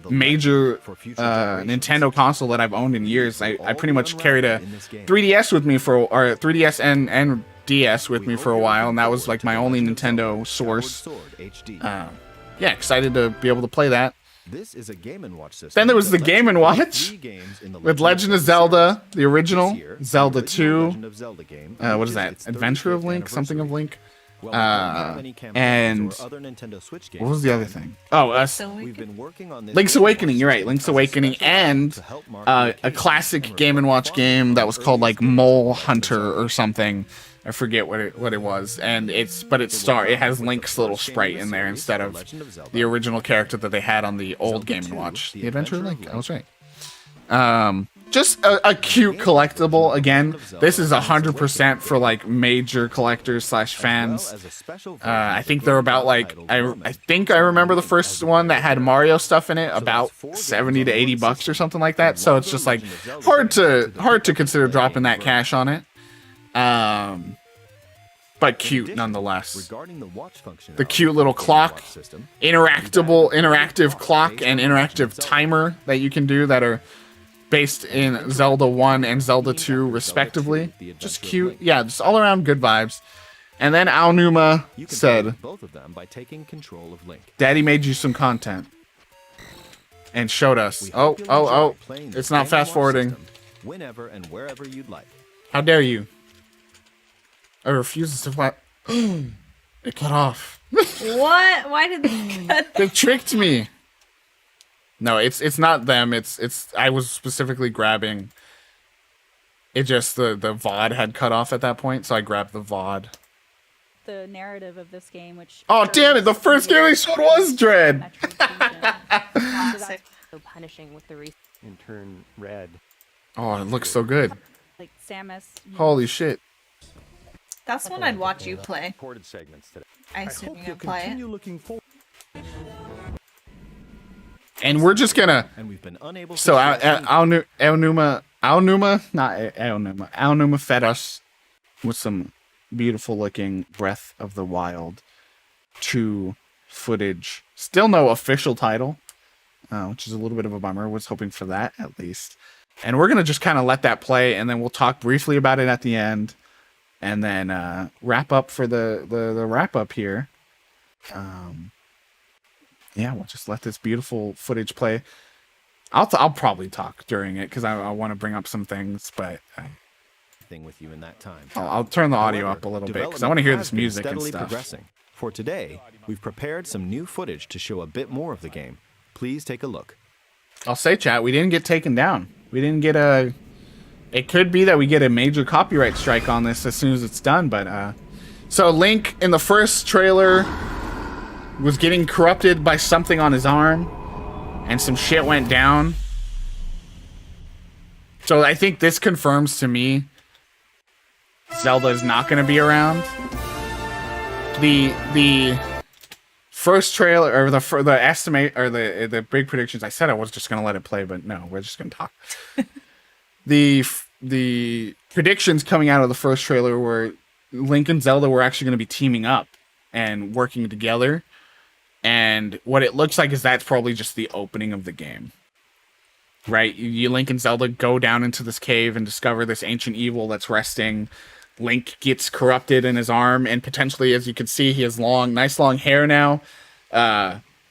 major Nintendo console that I've owned in years. I pretty much carried a 3DS with me or 3DS and DS with me for a while, and that was like my only Nintendo source. Yeah, excited to be able to play that. This is a Game & Watch system. Then there was the Game & Watch with Legend of Zelda, the original, Zelda 2. What is that? Adventure of Link? Something of Link? And what was the other thing? Oh, Link's Awakening. You're right, Link's Awakening, and a classic Game & Watch game that was called like Mole Hunter or something. I forget what it was, and it has Link's little sprite in there instead of the original character that they had on the old Game & Watch. The Adventure of Link. I was right. Just a cute collectible. Again, this is 100% for like major collectors / fans. I think they're about like I think I remember the first one that had Mario stuff in it, about $70 to $80 or something like that. So it's just like hard to consider dropping that cash on it. But cute nonetheless. The cute little clock, interactive clock and interactive timer that you can do that are based in Zelda 1 and Zelda 2 respectively. Just cute. Yeah, just all around good vibes. And then Aonuma You can said, play with both of them by taking control of Link. Daddy made you some content. And showed us. We Oh, hope you'll enjoy playing it's this not game fast watch forwarding. system whenever and wherever you'd like. How dare you? I refuses to flat. It cut off. What? Why did they cut They tricked me. No, it's not them. It's I was specifically grabbing. It just the VOD had cut off at that point, so I grabbed the VOD. The narrative of this game, which Oh damn it! The first game they showed was Dread. Classic. So punishing with the In turn, red. Oh, it looks so good. like Samus. Holy shit! That's one I'd watch you play. Recorded segments today. I assume you're gonna play it. looking forward. And we're just gonna. And we've been unable to So share Aonuma fed us with some beautiful looking Breath of the Wild 2 footage. Still no official title, which is a little bit of a bummer. Was hoping for that at least. And we're gonna just kind of let that play, and then we'll talk briefly about it at the end, and then wrap up for the wrap up here. Yeah, we'll just let this beautiful footage play. I'll probably talk during it because I want to bring up some things, but thing with you in that time. I'll turn the audio However, up a little bit because I want to hear this music and steadily stuff. Progressing. For today, we've prepared some new footage to show a bit more of the game. Please take a look. I'll say, chat, we didn't get taken down. We didn't get a... It could be that we get a major copyright strike on this as soon as it's done, but... So Link, in the first trailer, was getting corrupted by something on his arm, and some shit went down. So I think this confirms to me Zelda is not going to be around. The first trailer, or the estimate, or the big predictions. I said I was just gonna let it play, but no, we're just gonna talk. the predictions coming out of the first trailer were Link and Zelda were actually gonna be teaming up and working together. And what it looks like is that's probably just the opening of the game, right? You Link and Zelda go down into this cave and discover this ancient evil that's resting. Link gets corrupted in his arm, and potentially, as you can see, he has nice long hair now.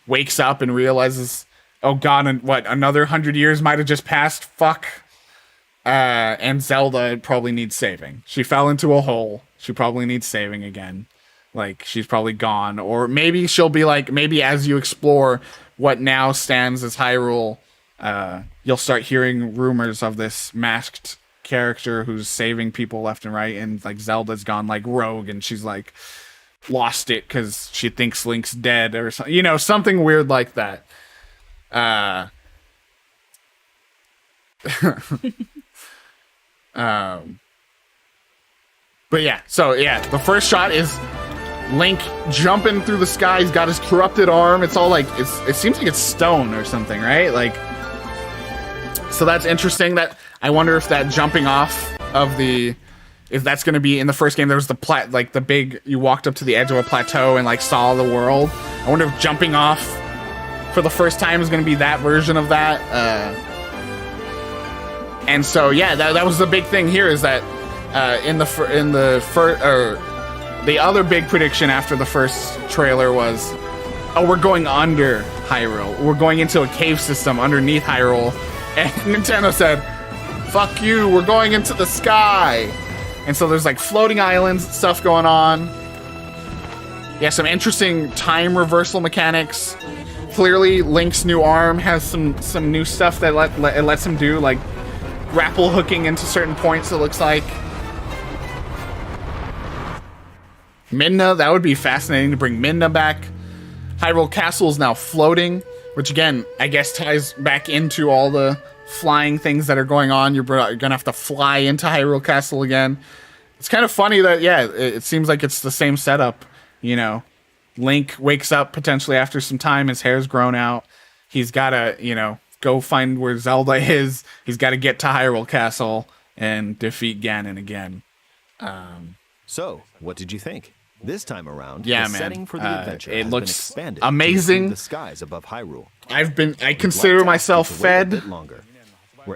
Wakes up and realizes, oh god, and what, another 100 years might have just passed? Fuck. And Zelda probably needs saving. She fell into a hole. She probably needs saving again. Like, she's probably gone. Or maybe she'll be like, maybe as you explore what now stands as Hyrule, you'll start hearing rumors of this masked character who's saving people left and right, and like Zelda's gone like rogue and she's like lost it because she thinks Link's dead or something, you know, something weird like that. But yeah, so yeah, the first shot is Link jumping through the sky. He's got his corrupted arm. It's all like it seems like it's stone or something, right? Like, so that's interesting. That I wonder if that jumping off of if that's going to be in the first game. There was the big, you walked up to the edge of a plateau and like saw the world. I wonder if jumping off for the first time is going to be that version of that. And so yeah, that was the big thing here, is that the other big prediction after the first trailer was, oh, we're going under Hyrule. We're going into a cave system underneath Hyrule. And Nintendo said, fuck you, we're going into the sky. And so there's like floating islands, stuff going on. Yeah, some interesting time reversal mechanics. Clearly, Link's new arm has some new stuff that it lets him do, like grapple hooking into certain points, it looks like. Midna, that would be fascinating to bring Midna back. Hyrule Castle is now floating, which again, I guess ties back into all the flying things that are going on. You're gonna have to fly into Hyrule Castle again. It's kind of funny that, yeah, it seems like it's the same setup, you know. Link wakes up potentially after some time, his hair's grown out. He's gotta, you know, go find where Zelda is. He's gotta get to Hyrule Castle and defeat Ganon again. So, what did you think? This time around, yeah, the man. setting for the adventure It has looks been expanded amazing. to the skies above Hyrule. I consider myself fed.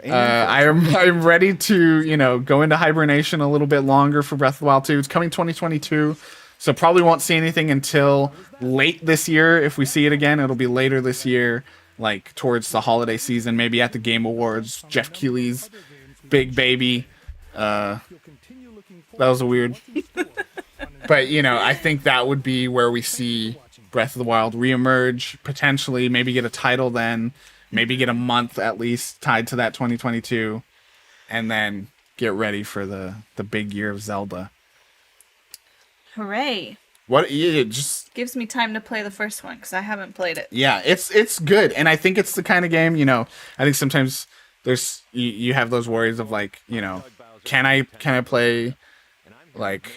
I'm ready to, you know, go into hibernation a little bit longer for Breath of the Wild 2. It's coming 2022. So probably won't see anything until late this year. If we see it again, it'll be later this year, like towards the holiday season, maybe at the Game Awards. Jeff Keighley's big baby. That was a weird. But, you know, I think that would be where we see Breath of the Wild reemerge, potentially, maybe get a title then, maybe get a month at least tied to that 2022, and then get ready for the big year of Zelda. Hooray. What it just Gives me time to play the first one because I haven't played it. yeah, it's good, and I think it's the kind of game, you know, I think sometimes there's you have those worries of like, you know, can I play like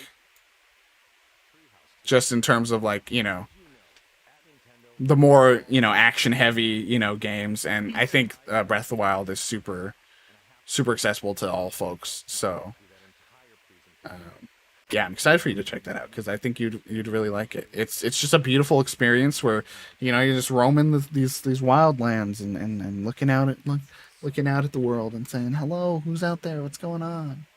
just in terms of like, you know, the more, you know, action heavy, you know, games, and I think Breath of the Wild is super accessible to all folks. So yeah, I'm excited for you to check that out because I think you'd really like it. It's just a beautiful experience where, you know, you're just roaming these wildlands and looking out at the world and saying, hello, who's out there? What's going on?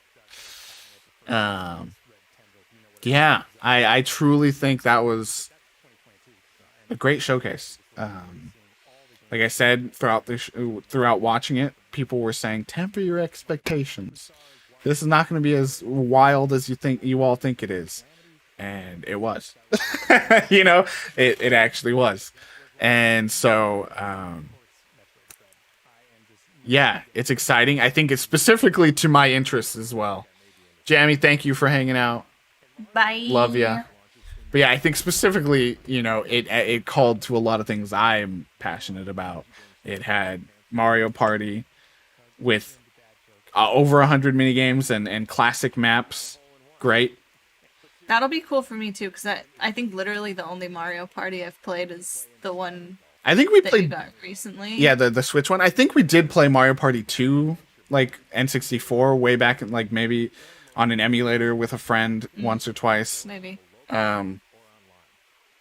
Yeah, I truly think that was a great showcase. Like I said, throughout watching it, people were saying, temper your expectations. This is not going to be as wild as you all think it is. And it was. You know, it actually was. And so, yeah, it's exciting. I think it's specifically to my interests as well. Jamie, thank you for hanging out. Bye. Love ya. But yeah, I think specifically, you know, it called to a lot of things I'm passionate about. It had Mario Party with over 100 minigames and classic maps. Great. That'll be cool for me too because I think literally the only Mario Party I've played is the one I think we that played you got recently. Yeah, the Switch one. I think we did play Mario Party 2, like N64, way back in, like maybe on an emulator with a friend once or twice. Maybe.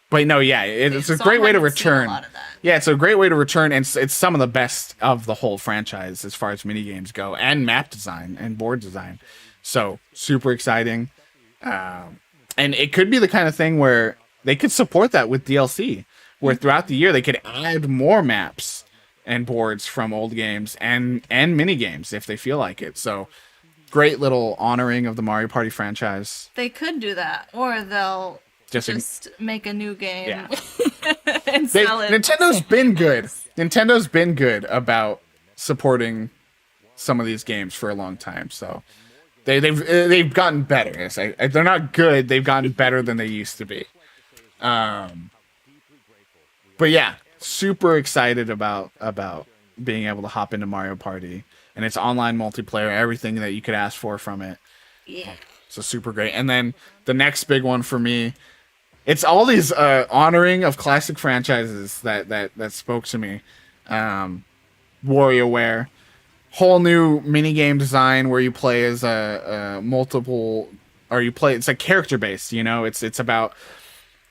But no, yeah, it's a So great I way to haven't seen a return. lot of that. Yeah, it's a great way to return, and it's some of the best of the whole franchise as far as minigames go, and map design and board design. So super exciting, and it could be the kind of thing where they could support that with DLC, where throughout the year they could add more maps and boards from old games and mini games if they feel like it. So great little honoring of the Mario Party franchise. They could do that, or they'll just make a new game Yeah. and sell it. Nintendo's been good. Nintendo's been good about supporting some of these games for a long time. So they've gotten better. They're not good. They've gotten better than they used to be. But yeah, super excited about being able to hop into Mario Party and its online multiplayer, everything that you could ask for from it. Yeah. So super great. And then the next big one for me, it's all these honoring of classic franchises that spoke to me. WarioWare, whole new minigame design where you play as a multiple, or you play, it's like character based, you know, it's about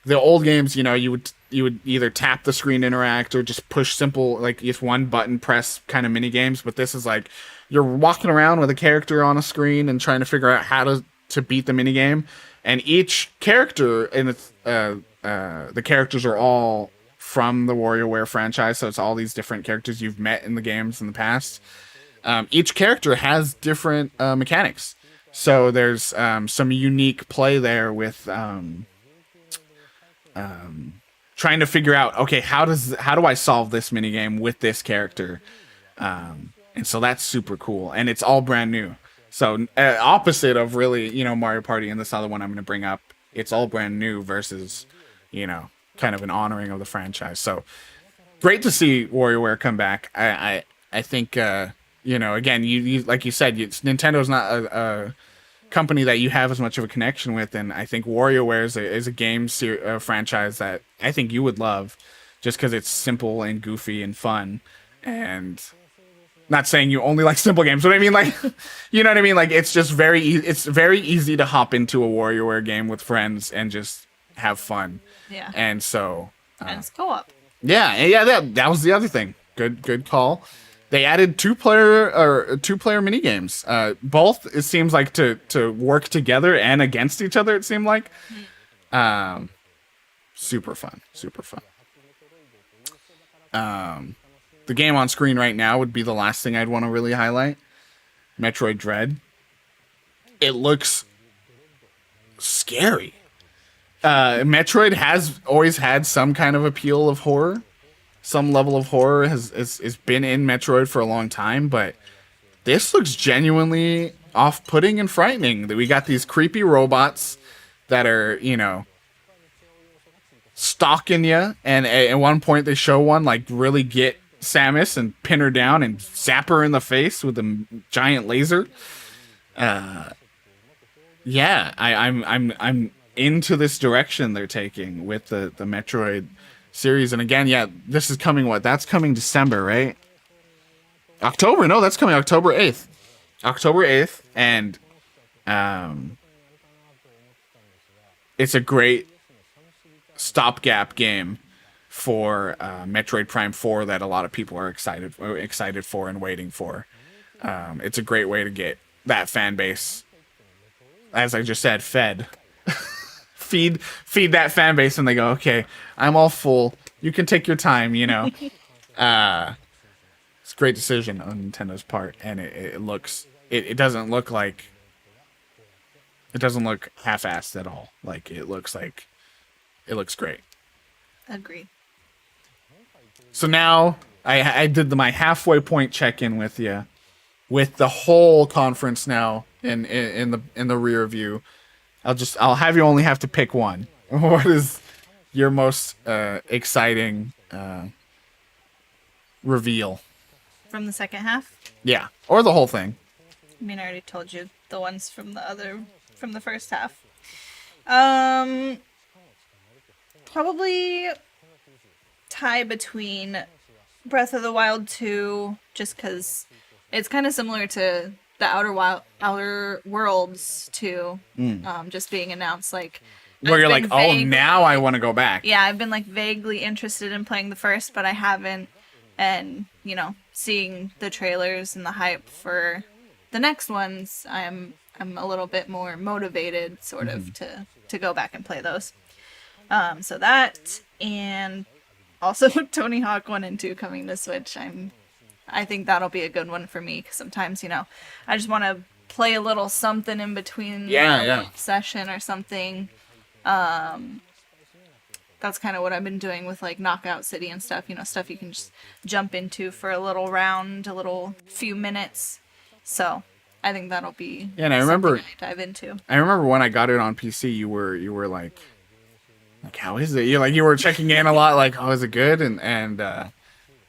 the old games, you know, you would either tap the screen to interact or just push simple, like just one button press kind of mini games. But this is like you're walking around with a character on a screen and trying to figure out how to beat the mini game. And each character in its the characters are all from the WarioWare franchise, so it's all these different characters you've met in the games in the past. Each character has different mechanics, so there's some unique play there with trying to figure out, okay, how do I solve this minigame with this character? And so that's super cool, and it's all brand new. So opposite of really, you know, Mario Party and this other one I'm going to bring up, it's all brand new versus, you know, kind of an honoring of the franchise. So great to see WarioWare come back. I think, you know, again, you like you said, Nintendo's not a company that you have as much of a connection with, and I think WarioWare is a game franchise that I think you would love, just because it's simple and goofy and fun. And not saying you only like simple games, but I mean, like, you know what I mean? Like, it's just it's very easy to hop into a WarioWare game with friends and just have fun. Yeah. And so, And it's co-op. yeah, that was the other thing. Good call. They added two-player mini games. Both, it seems like, to work together and against each other. It seemed like, Super fun. Super fun. The game on screen right now would be the last thing I'd want to really highlight. Metroid Dread. It looks scary. Metroid has always had some kind of appeal of horror. Some level of horror has been in Metroid for a long time, but this looks genuinely off-putting and frightening. That we got these creepy robots that are, you know, stalking you, and at one point they show one like really get Samus and pin her down and zap her in the face with a giant laser. Yeah, I'm into this direction they're taking with the Metroid series. And again, yeah, this is coming, that's coming December, right? October? No, that's coming October 8th. October 8th, and it's a great stopgap game for Metroid Prime 4 that a lot of people are excited for and waiting for. It's a great way to get that fan base, as I just said, fed. feed that fan base, and they go, okay, I'm all full. You can take your time, you know. It's a great decision on Nintendo's part, and it doesn't look half-assed at all. It looks great. Agree. So now I did my halfway point check-in with you, with the whole conference now in the rear view. I'll have you only have to pick one. What is your most exciting reveal From the second half? Yeah, or the whole thing. I mean, I already told you the ones from the first half. Probably tie between Breath of the Wild 2, just because it's kind of similar to the Outer Worlds 2, just being announced. Like, where you're like, oh, now I want to go back. Yeah, I've been like vaguely interested in playing the first, but I haven't. And, you know, seeing the trailers and the hype for the next ones, I'm a little bit more motivated, sort of, to go back and play those. So that, and also Tony Hawk 1 and 2 coming to Switch. I think that'll be a good one for me, because sometimes, you know, I just want to play a little something in between session or something. That's kind of what I've been doing with like Knockout City and stuff, you know, stuff you can just jump into for a little round, a little few minutes. So I think that'll be and I remember I dive into. I remember when I got it on PC, you were like how is it? You were checking in a lot, like, oh, is it good? And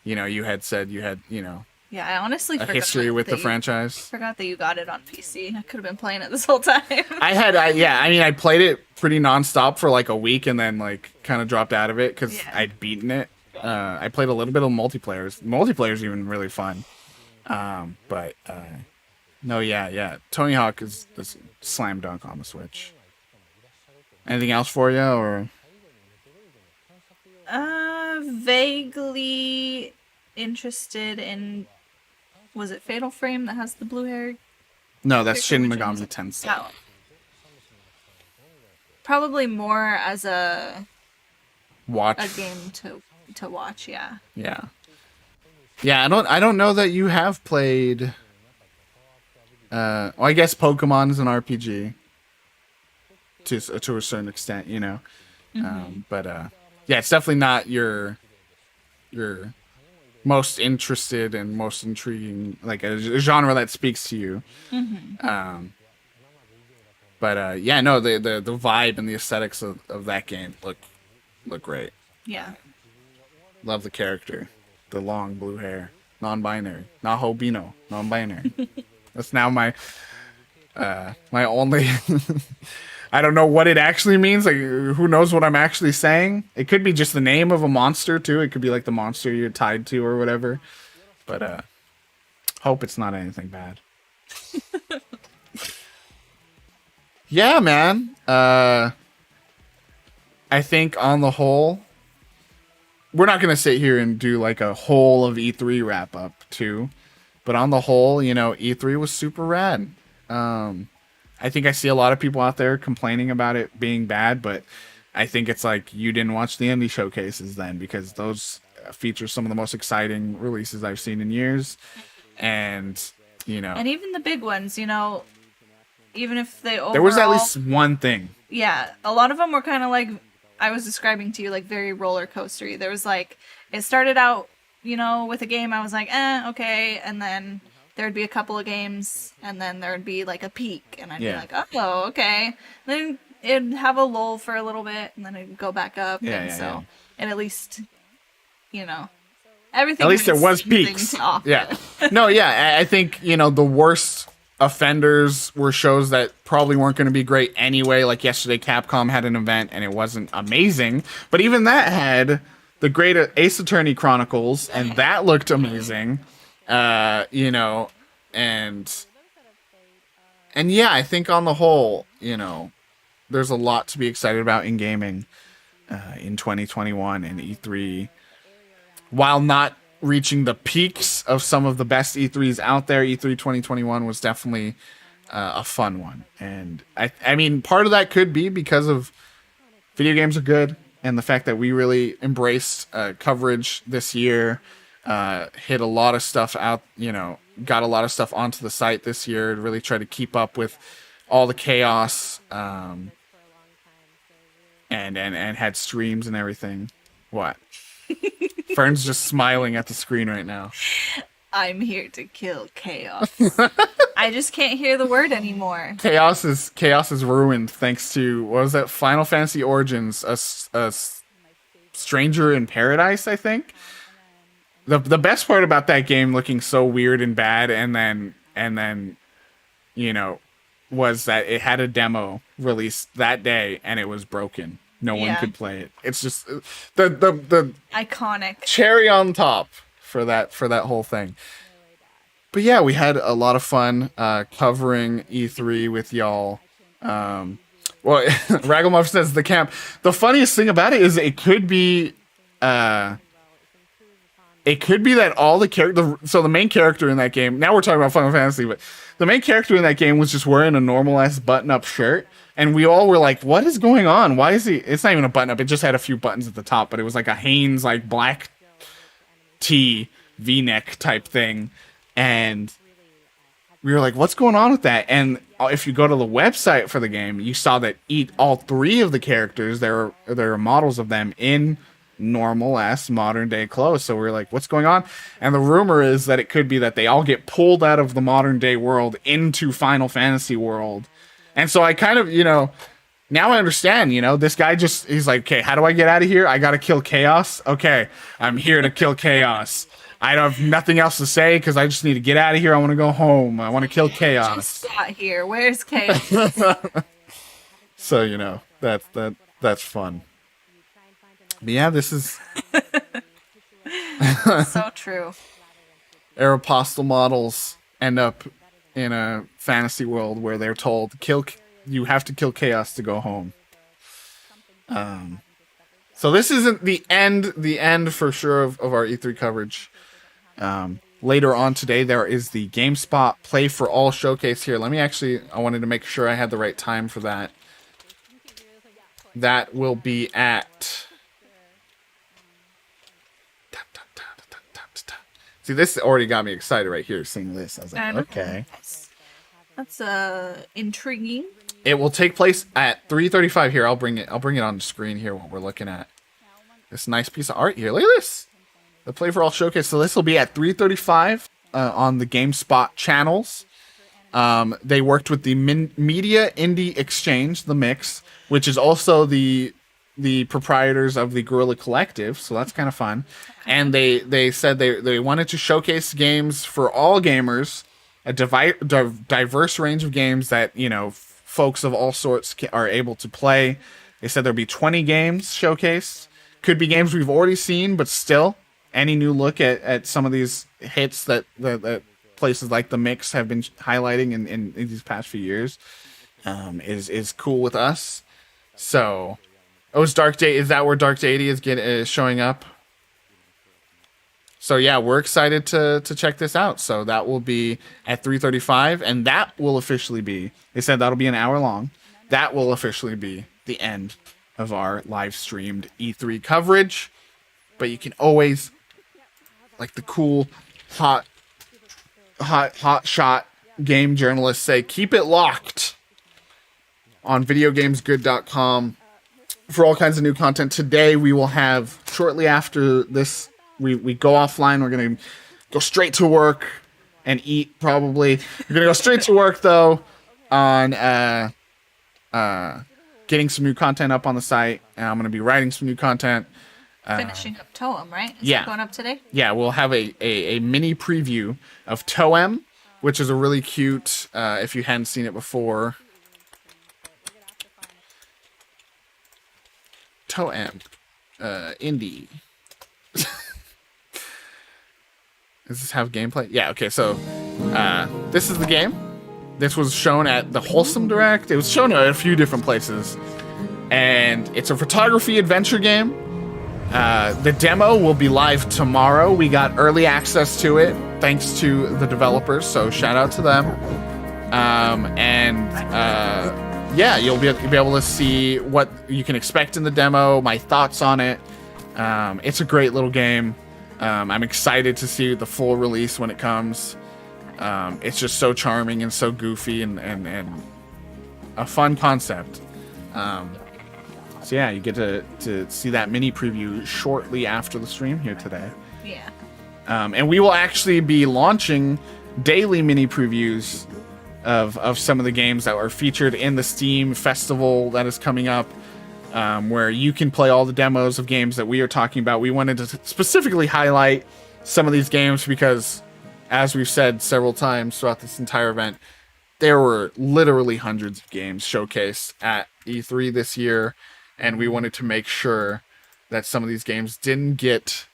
you know, you had said you had, you know, yeah, I honestly forgot history with the franchise. Forgot that you got it on PC. I could have been playing it this whole time. I played it pretty nonstop for like a week, and then like kind of dropped out of it because I'd beaten it. I played a little bit of multiplayer. Multiplayer's even really fun. But Tony Hawk is this slam dunk on the Switch. Anything else for you, or? Vaguely interested in. Was it Fatal Frame that has the blue hair? No, that's Shin Megami Tensei. Oh. Probably more as a game to watch, yeah. Yeah. Yeah, I don't know that you have played well, I guess Pokemon's an RPG to a certain extent, you know. But yeah, it's definitely not your most interested and most intriguing, like a genre that speaks to you. But yeah, no, the vibe and the aesthetics of that game look great. Yeah. Love the character, the long blue hair, non-binary, Nahobino, non-binary. That's now my only. I don't know what it actually means. Like, who knows what I'm actually saying? It could be just the name of a monster too. It could be like the monster you're tied to or whatever. But hope it's not anything bad. Yeah, man. I think on the whole, we're not gonna sit here and do like a whole of E3 wrap up too. But on the whole, you know, E3 was super rad. I think I see a lot of people out there complaining about it being bad, but I think it's like you didn't watch the indie showcases then, because those feature some of the most exciting releases I've seen in years. And, you know, And even the big ones, you know, even if they overall... there was at least one thing. Yeah, a lot of them were kind of like I was describing to you, like very roller coastery. There was like, it started out, you know, with a game I was like, okay, and then there'd be a couple of games, and then there'd be like a peak, and I'd be like, oh, okay. Then it'd have a lull for a little bit, and then it'd go back up, and at least, you know, everything. At least there was peaks. Yeah. No, yeah, I think, you know, the worst offenders were shows that probably weren't going to be great anyway. Like yesterday, Capcom had an event, and it wasn't amazing, but even that had the great Ace Attorney Chronicles, and that looked amazing. You know, and yeah, I think on the whole, you know, there's a lot to be excited about in gaming in 2021 and E3. While not reaching the peaks of some of the best E3s out there, E3 2021 was definitely a fun one. And I mean, part of that could be because of video games are good, and the fact that we really embraced coverage this year. Hit a lot of stuff out, you know, got a lot of stuff onto the site this year to really try to keep up with all the chaos, and had streams and everything. What? Fern's just smiling at the screen right now. I'm here to kill chaos. I just can't hear the word anymore. Chaos is ruined thanks to, what was that? Final Fantasy Origins, a Stranger in Paradise, I think. The best part about that game looking so weird and bad, and then, you know, was that it had a demo released that day, and it was broken. No one could play it. It's just the iconic cherry on top for that whole thing. But yeah, we had a lot of fun covering E3 with y'all. Well, Ragglemuff says the camp. The funniest thing about it is it could be that all the character, so the main character in that game, now we're talking about Final Fantasy, but the main character in that game was just wearing a normal ass button up shirt. And we all were like, what is going on? Why is he, it's not even a button up. It just had a few buttons at the top, but it was like a Hanes, like black tee V-neck type thing. And we were like, what's going on with that? And if you go to the website for the game, you saw that all three of the characters, there are models of them in normal ass modern day clothes. So we were like, what's going on? And the rumor is that it could be that they all get pulled out of the modern day world into Final Fantasy world. And so I kind of, you know, now I understand, you know, this guy he's like, okay, how do I get out of here? I got to kill chaos. Okay, I'm here to kill chaos. I don't have nothing else to say because I just need to get out of here. I want to go home. I want to kill chaos. Just got here. Where's chaos? So, you know, that's fun. But yeah, this is so true. Aeropostale models end up in a fantasy world where they're told you have to kill chaos to go home. So this isn't the end for sure of our E3 coverage. Later on today, there is the GameSpot Play for All showcase here. I wanted to make sure I had the right time for that. That will be at... See, this already got me excited right here, seeing this. I was like, okay. That's intriguing. It will take place at 3:35 here. I'll bring it on the screen here while we're looking at this nice piece of art here. Look at this. The Play for All showcase. So this will be at 3:35 on the GameSpot channels. They worked with the Media Indie Exchange, the Mix, which is also the proprietors of the Guerrilla Collective, so that's kind of fun. And they said they wanted to showcase games for all gamers, a diverse range of games that, you know, folks of all sorts are able to play. They said there'll be 20 games showcased. Could be games we've already seen, but still, any new look at some of these hits that places like the Mix have been highlighting in these past few years is cool with us. So... Oh, is that where Dark Deity is showing up? So yeah, we're excited to check this out. So that will be at 3:35, and that will officially be. They said that'll be an hour long. That will officially be the end of our live streamed E3 coverage. But you can always, like the cool, hot shot game journalists say, keep it locked on videogamesgood.com for all kinds of new content. Today we will have, shortly after this, we go offline. We're going to go straight to work and eat, probably. We're going to go straight to work, though, on getting some new content up on the site. And I'm going to be writing some new content. Finishing up Toem, right? Is yeah. that going up today? Yeah, we'll have a mini preview of Toem, which is a really cute, if you hadn't seen it before. Toem. Indie. Does this have gameplay? Yeah, okay, so this is the game. This was shown at the Wholesome Direct. It was shown at a few different places. And it's a photography adventure game. The demo will be live tomorrow. We got early access to it thanks to the developers, so shout out to them. Yeah, you'll be able to see what you can expect in the demo, my thoughts on it. It's a great little game. I'm excited to see the full release when it comes. It's just so charming and so goofy and a fun concept. So yeah, you get to see that mini preview shortly after the stream here today. Yeah. And we will actually be launching daily mini previews of some of the games that were featured in the Steam Festival that is coming up, where you can play all the demos of games that we are talking about. We wanted to specifically highlight some of these games because, as we've said several times throughout this entire event, there were literally hundreds of games showcased at E3 this year, and we wanted to make sure that some of these games didn't get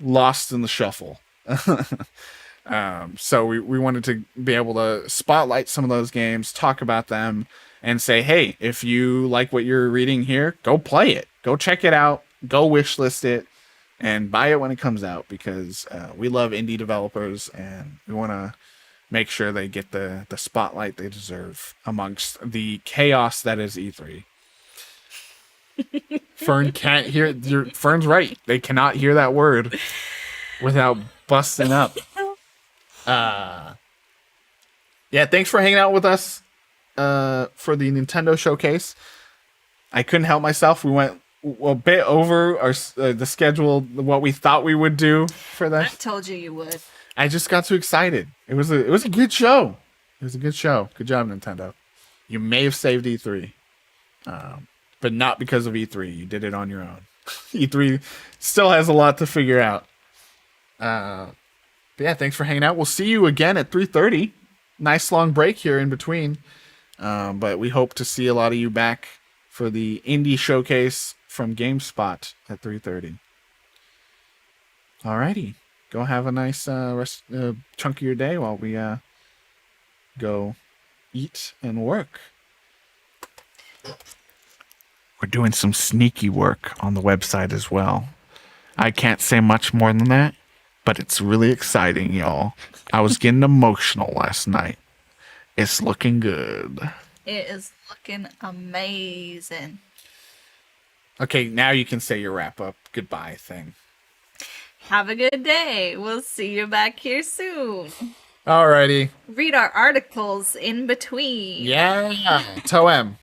lost in the shuffle. So we wanted to be able to spotlight some of those games, talk about them, and say, hey, if you like what you're reading here, go play it. Go check it out. Go wishlist it. And buy it when it comes out, because we love indie developers, and we want to make sure they get the spotlight they deserve amongst the chaos that is E3. Fern can't hear. Fern's right. They cannot hear that word without busting up. Yeah, thanks for hanging out with us for the Nintendo showcase. I couldn't help myself. We went a bit over our the schedule, what we thought we would do for that. I told you would. I just got too excited. It was a good show. It was a good show. Good job, Nintendo. You may have saved E3, but not because of E3. You did it on your own. E3 still has a lot to figure out. But yeah, thanks for hanging out. We'll see you again at 3:30. Nice long break here in between. But we hope to see a lot of you back for the indie showcase from GameSpot at 3:30. Alrighty. Go have a nice chunk of your day while we go eat and work. We're doing some sneaky work on the website as well. I can't say much more than that, but it's really exciting, y'all. I was getting emotional last night. It's looking good. It is looking amazing. Okay, now you can say your wrap-up goodbye thing. Have a good day. We'll see you back here soon. Alrighty. Read our articles in between. Yeah. Toem.